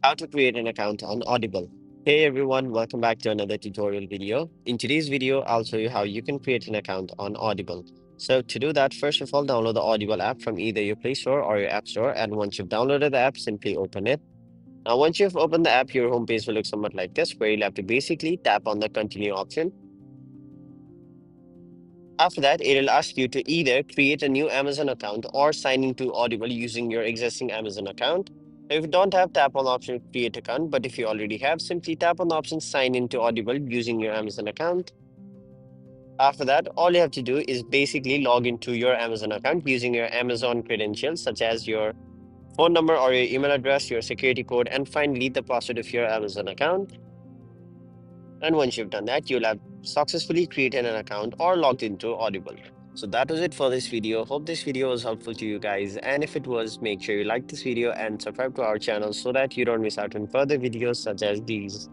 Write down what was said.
How to create an account on Audible. Hey everyone, welcome back to another tutorial video. In today's video, I'll show you how you can create an account on Audible. So to do that, first of all, download the Audible app from either your Play Store or your App Store. And once you've downloaded the app, simply open it. Now, once you've opened the app, your homepage will look somewhat like this, where you'll have to basically tap on the continue option. After that, it'll ask you to either create a new Amazon account or sign into Audible using your existing Amazon account. If you don't have, tap on the option create account, but if you already have, simply tap on the option sign into Audible using your Amazon account. After that, all you have to do is basically log into your Amazon account using your Amazon credentials, such as your phone number or your email address, your security code, and finally the password of your Amazon account. And once you've done that, you'll have successfully created an account or logged into Audible. So that was it for this video. Hope this video was helpful to you guys. And if it was, make sure you like this video and subscribe to our channel so that you don't miss out on further videos such as these.